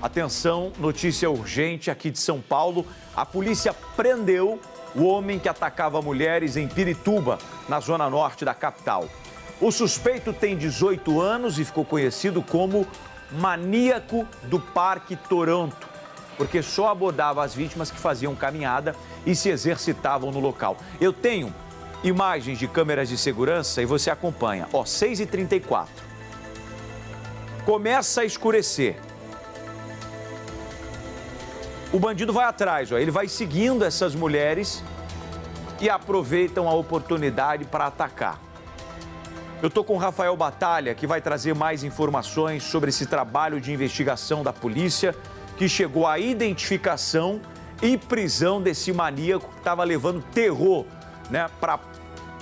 Atenção, notícia urgente aqui de São Paulo. A polícia prendeu o homem que atacava mulheres em Pirituba, na zona norte da capital. O suspeito tem 18 anos e ficou conhecido como maníaco do Parque Toronto, porque só abordava as vítimas que faziam caminhada e se exercitavam no local. Eu tenho imagens de câmeras de segurança e você acompanha. 6h34. Começa a escurecer. O bandido vai atrás, ele vai seguindo essas mulheres e aproveitam a oportunidade para atacar. Eu estou com o Rafael Batalha, que vai trazer mais informações sobre esse trabalho de investigação da polícia, que chegou à identificação e prisão desse maníaco que estava levando terror, para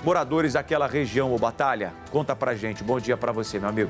moradores daquela região. Ô Batalha, conta pra gente. Bom dia para você, meu amigo.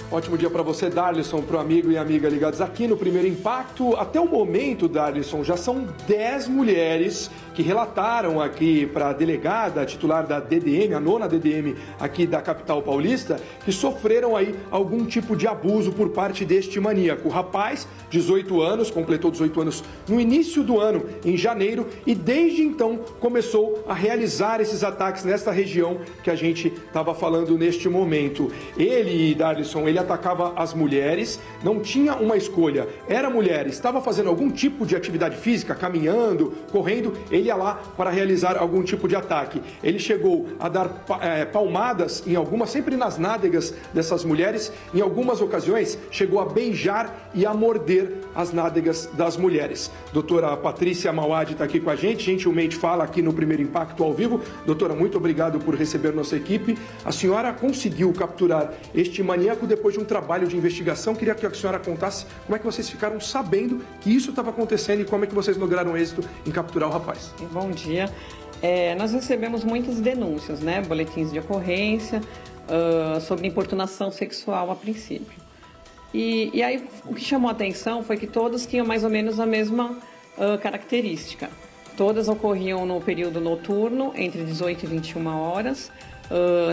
Ótimo dia para você, Darlison, para o amigo e amiga ligados aqui no Primeiro Impacto. Até o momento, Darlison, já são 10 mulheres que relataram aqui para a delegada, a titular da DDM, a 9ª DDM aqui da capital paulista, que sofreram aí algum tipo de abuso por parte deste maníaco. O rapaz, 18 anos, completou 18 anos no início do ano, em janeiro, e desde então começou a realizar esses ataques nesta região que a gente estava falando neste momento. Ele, Darlison, ele atacava as mulheres, não tinha uma escolha, era mulher, estava fazendo algum tipo de atividade física, caminhando, correndo, ele ia lá para realizar algum tipo de ataque. Ele chegou a dar palmadas em algumas, sempre nas nádegas dessas mulheres, em algumas ocasiões chegou a beijar e a morder as nádegas das mulheres. Doutora Patrícia Mauad está aqui com a gente, gentilmente fala aqui no Primeiro Impacto ao vivo. Doutora, muito obrigado por receber nossa equipe. A senhora conseguiu capturar este maníaco depois de um trabalho de investigação. Queria que a senhora contasse como é que vocês ficaram sabendo que isso estava acontecendo e como é que vocês lograram êxito em capturar o rapaz. Bom dia. Nós recebemos muitas denúncias, boletins de ocorrência sobre importunação sexual a princípio. E aí o que chamou a atenção foi que todas tinham mais ou menos a mesma característica. Todas ocorriam no período noturno, entre 18 e 21 horas,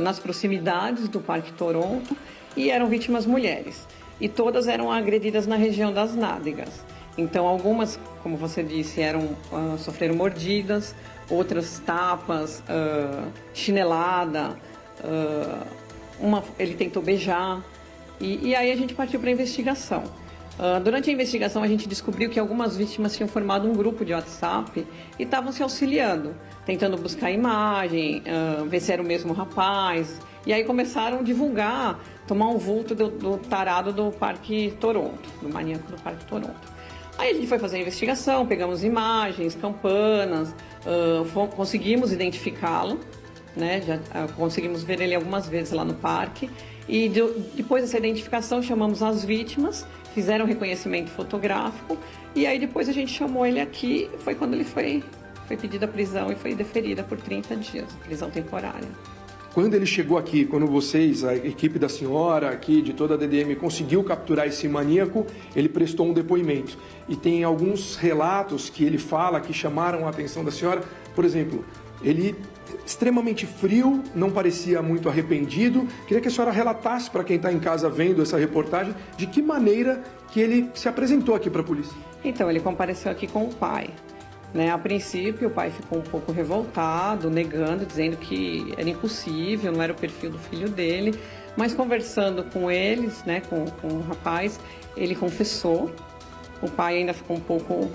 nas proximidades do Parque Toronto, e eram vítimas mulheres. E todas eram agredidas na região das nádegas. Então, algumas, como você disse, sofreram mordidas, outras tapas, chinelada, ele tentou beijar. E aí a gente partiu para a investigação. Durante a investigação, a gente descobriu que algumas vítimas tinham formado um grupo de WhatsApp e estavam se auxiliando, tentando buscar imagem, ver se era o mesmo rapaz. E aí começaram a divulgar, tomar um vulto do tarado do Parque Toronto, do maníaco do Parque Toronto. Aí a gente foi fazer a investigação, pegamos imagens, campanas, conseguimos identificá-lo, já conseguimos ver ele algumas vezes lá no parque. E depois dessa identificação, chamamos as vítimas, fizeram reconhecimento fotográfico, e aí depois a gente chamou ele aqui, foi quando ele foi pedida a prisão e foi deferida por 30 dias, prisão temporária. Quando ele chegou aqui, quando vocês, a equipe da senhora aqui, de toda a DDM, conseguiu capturar esse maníaco, ele prestou um depoimento. E tem alguns relatos que ele fala que chamaram a atenção da senhora. Por exemplo, ele extremamente frio, não parecia muito arrependido. Queria que a senhora relatasse para quem está em casa vendo essa reportagem, de que maneira que ele se apresentou aqui para a polícia. Então, ele compareceu aqui com o pai. A princípio, o pai ficou um pouco revoltado, negando, dizendo que era impossível, não era o perfil do filho dele. Mas conversando com eles, com o rapaz, ele confessou. O pai ainda ficou um pouco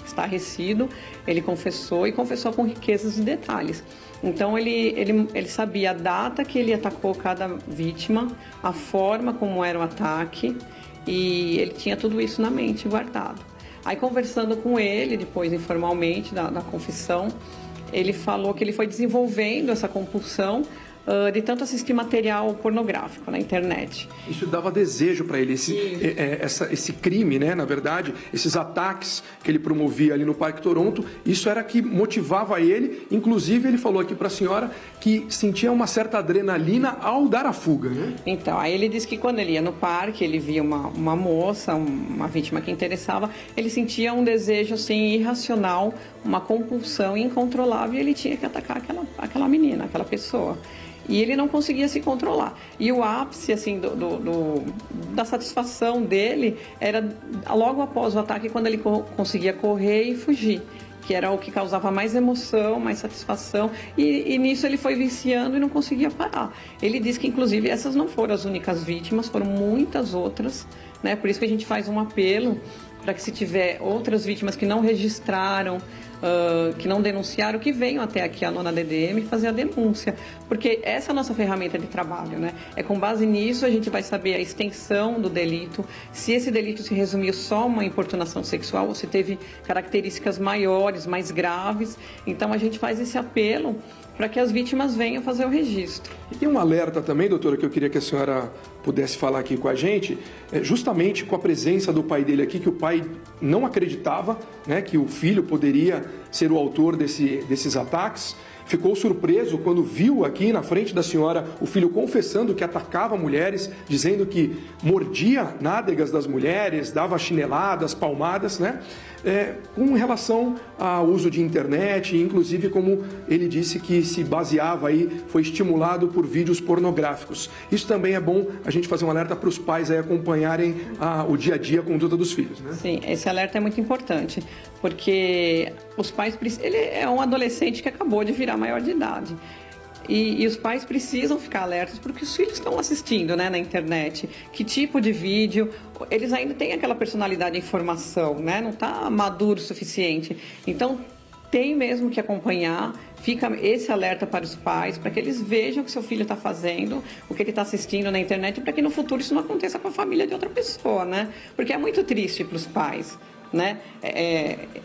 estarrecido. Ele confessou e confessou com riquezas de detalhes. Então, ele sabia a data que ele atacou cada vítima, a forma como era o ataque, e ele tinha tudo isso na mente, guardado. Aí, conversando com ele, depois informalmente da confissão, ele falou que ele foi desenvolvendo essa compulsão de tanto assistir material pornográfico na internet. Isso dava desejo para ele, esse crime, na verdade, esses ataques que ele promovia ali no Parque Toronto, isso era que motivava ele. Inclusive, ele falou aqui para a senhora que sentia uma certa adrenalina ao dar a fuga, Então, aí ele disse que quando ele ia no parque, ele via uma moça, uma vítima que interessava, ele sentia um desejo assim irracional, uma compulsão incontrolável, e ele tinha que atacar aquela menina, aquela pessoa. E ele não conseguia se controlar. E o ápice, assim, da satisfação dele era logo após o ataque, quando ele conseguia correr e fugir, que era o que causava mais emoção, mais satisfação, e nisso ele foi viciando e não conseguia parar. Ele diz que, inclusive, essas não foram as únicas vítimas, foram muitas outras, né? Por isso que a gente faz um apelo para que, se tiver outras vítimas que não registraram, que não denunciaram, que venham até aqui a 9ª DDM fazer a denúncia, porque essa é a nossa ferramenta de trabalho, né? É com base nisso a gente vai saber a extensão do delito, se esse delito se resumiu só a uma importunação sexual ou se teve características maiores, mais graves. Então a gente faz esse apelo para que as vítimas venham fazer o registro. E tem um alerta também, doutora, que eu queria que a senhora pudesse falar aqui com a gente, justamente com a presença do pai dele aqui, que o pai não acreditava, né, que o filho poderia ser o autor desses ataques. Ficou surpreso quando viu aqui na frente da senhora o filho confessando que atacava mulheres, dizendo que mordia nádegas das mulheres, dava chineladas, palmadas, né? Com relação ao uso de internet, inclusive como ele disse que se baseava aí, foi estimulado por vídeos pornográficos. Isso também é bom a gente fazer um alerta para os pais aí acompanharem o dia a dia, a conduta dos filhos, né? Sim, esse alerta é muito importante, porque os pais, ele é um adolescente que acabou de virar maior de idade. E os pais precisam ficar alertas porque os filhos estão assistindo, né, na internet. Que tipo de vídeo? Eles ainda têm aquela personalidade de informação, né? Não está maduro o suficiente. Então, tem mesmo que acompanhar. Fica esse alerta para os pais, para que eles vejam o que seu filho está fazendo, o que ele está assistindo na internet, para que no futuro isso não aconteça com a família de outra pessoa, né? Porque é muito triste para os pais, né?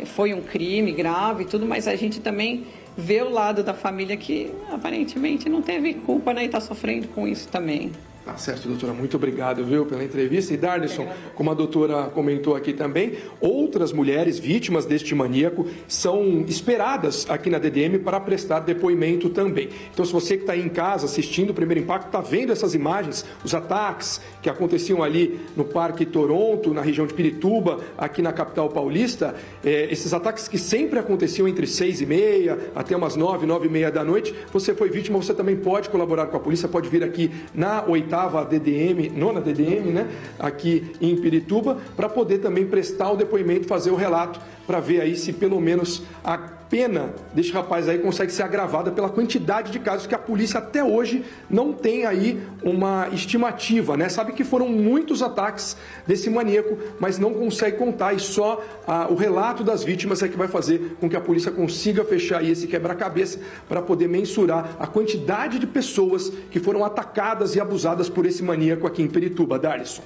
Foi um crime grave e tudo, mas a gente também vê o lado da família que aparentemente não teve culpa, né, e está sofrendo com isso também. Tá certo, doutora. Muito obrigado, viu, pela entrevista. E, Darlison, como a doutora comentou aqui também, outras mulheres vítimas deste maníaco são esperadas aqui na DDM para prestar depoimento também. Então, se você que está aí em casa assistindo o Primeiro Impacto, está vendo essas imagens, os ataques que aconteciam ali no Parque Toronto, na região de Pirituba, aqui na capital paulista, esses ataques que sempre aconteciam entre 6h30 até umas 9, 9h30 da noite, você foi vítima, você também pode colaborar com a polícia, pode vir aqui na 8ª DDM, 9ª DDM, né, aqui em Pirituba, para poder também prestar o depoimento, fazer o relato, para ver aí se pelo menos a pena deste rapaz aí consegue ser agravada pela quantidade de casos que a polícia até hoje não tem aí uma estimativa, né? Sabe que foram muitos ataques desse maníaco, mas não consegue contar, e só o relato das vítimas é que vai fazer com que a polícia consiga fechar aí esse quebra-cabeça para poder mensurar a quantidade de pessoas que foram atacadas e abusadas por esse maníaco aqui em Pirituba. Darlison.